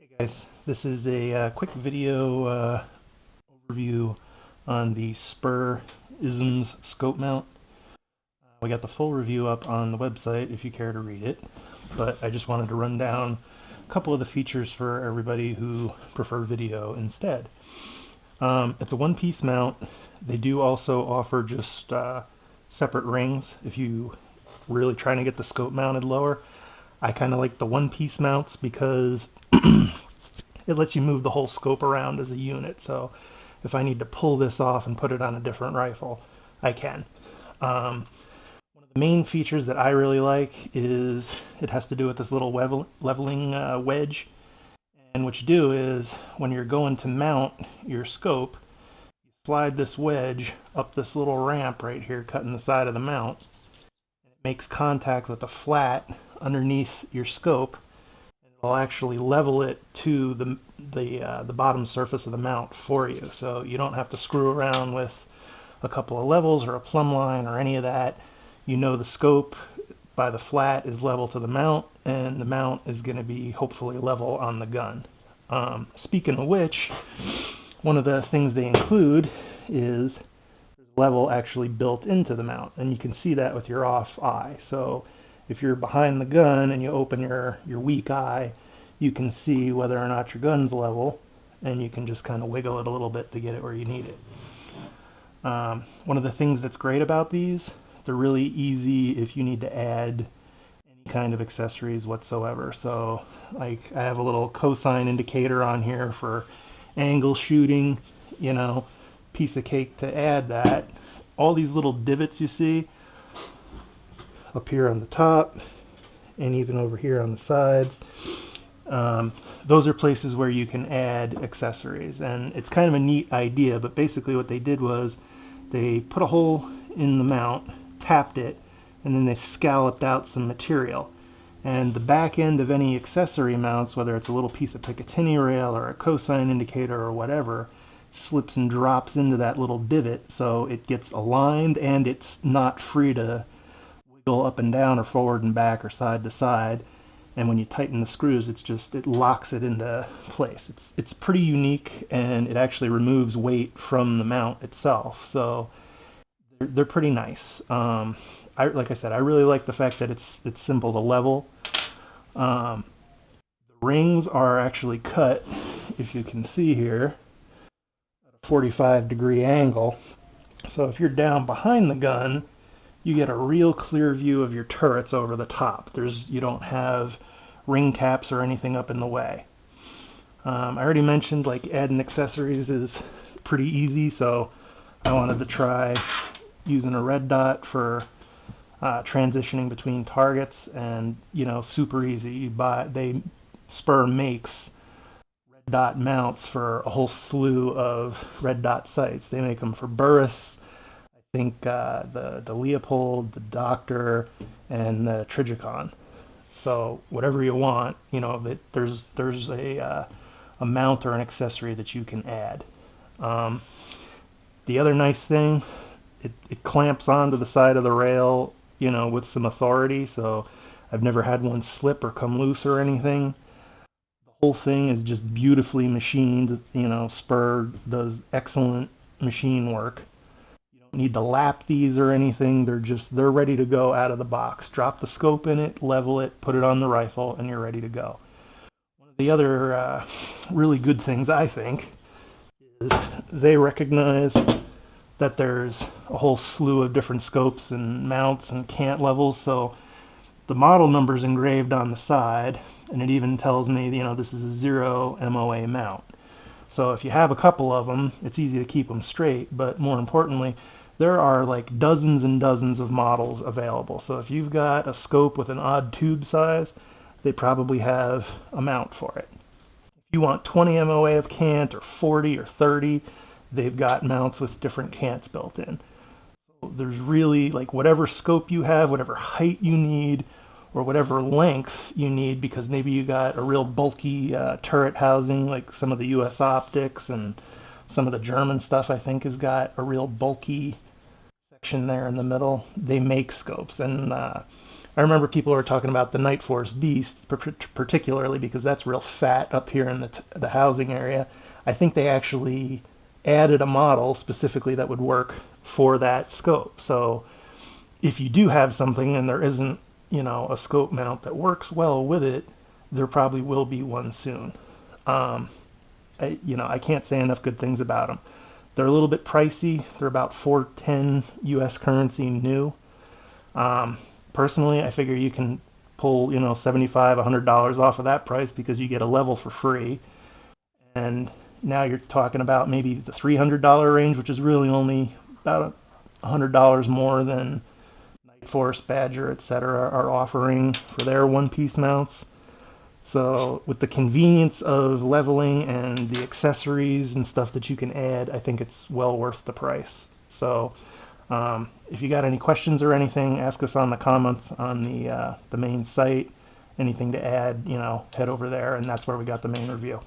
Hey guys, this is a quick video overview on the SPUHR ISMS scope mount. We got the full review up on the website if you care to read it, but I just wanted to run down a couple of the features for everybody who prefer video instead. It's a one-piece mount. They do also offer just separate rings if you really trying to get the scope mounted lower. I kind of like the one-piece mounts because it lets you move the whole scope around as a unit. So if I need to pull this off and put it on a different rifle, I can. One of the main features that I really like is it has to do with this little leveling wedge. And what you do is when you're going to mount your scope, you slide this wedge up this little ramp right here, cutting the side of the mount. It makes contact with the flat underneath your scope. It'll actually level it to the bottom surface of the mount for you, so you don't have to screw around with a couple of levels or a plumb line or any of that. You know the scope by the flat is level to the mount, and the mount is going to be hopefully level on the gun. Speaking of which, one of the things they include is there's level actually built into the mount, and you can see that with your off eye. So if you're behind the gun and you open your weak eye, you can see whether or not your gun's level, and you can just kind of wiggle it a little bit to get it where you need it. One of the things that's great about these, they're really easy if you need to add any kind of accessories whatsoever. So like I have a little cosine indicator on here for angle shooting, you know, piece of cake to add that. All these little divots you see up here on the top and even over here on the sides, those are places where you can add accessories, and it's kind of a neat idea. But basically what they did was they put a hole in the mount, tapped it, and then they scalloped out some material, and the back end of any accessory mounts, whether it's a little piece of Picatinny rail or a cosine indicator or whatever, slips and drops into that little divot, so it gets aligned and it's not free to wiggle up and down or forward and back or side to side. And when you tighten the screws, it locks it into place. It's pretty unique, and it actually removes weight from the mount itself, so they're pretty nice. Like I said, I really like the fact that it's simple to level. The rings are actually cut, if you can see here, at a 45-degree angle. So if you're down behind the gun, you get a real clear view of your turrets over the top. You don't have ring caps or anything up in the way. I already mentioned like adding accessories is pretty easy, so I wanted to try using a red dot for transitioning between targets, and you know, super easy. SPUHR makes red dot mounts for a whole slew of red dot sights. They make them for Burris, I think the Leopold, the Doctor, and the Trigicon. So whatever you want, you know, there's a mount or an accessory that you can add. The other nice thing, it clamps onto the side of the rail, you know, with some authority. So I've never had one slip or come loose or anything. The whole thing is just beautifully machined. You know, SPUHR does excellent machine work. Need to lap these or anything. They're ready to go out of the box. Drop the scope in it, level it, put it on the rifle, and you're ready to go. One of the other really good things, I think, is they recognize that there's a whole slew of different scopes and mounts and cant levels, so the model number's engraved on the side, and it even tells me, you know, this is a 0 MOA mount. So if you have a couple of them, it's easy to keep them straight, but more importantly, there are like dozens and dozens of models available. So if you've got a scope with an odd tube size, they probably have a mount for it. If you want 20 MOA of cant or 40 or 30, they've got mounts with different cants built in. So there's really, like, whatever scope you have, whatever height you need, or whatever length you need, because maybe you got a real bulky turret housing, like some of the US optics, and some of the German stuff I think has got a real bulky section there in the middle. They make scopes, and I remember people were talking about the Night Force Beast, particularly because that's real fat up here in the housing area. I think they actually added a model specifically that would work for that scope. So if you do have something and there isn't, a scope mount that works well with it, there probably will be one soon. I can't say enough good things about them. They're a little bit pricey. They're about $410 US currency new. Personally, I figure you can pull, $75, $100 off of that price because you get a level for free. And now you're talking about maybe the $300 range, which is really only about $100 more than Night Force, Badger, etc. are offering for their one-piece mounts. So with the convenience of leveling and the accessories and stuff that you can add, I think it's well worth the price. So if you got any questions or anything, ask us on the comments on the main site. Anything to add, head over there, and that's where we got the main review.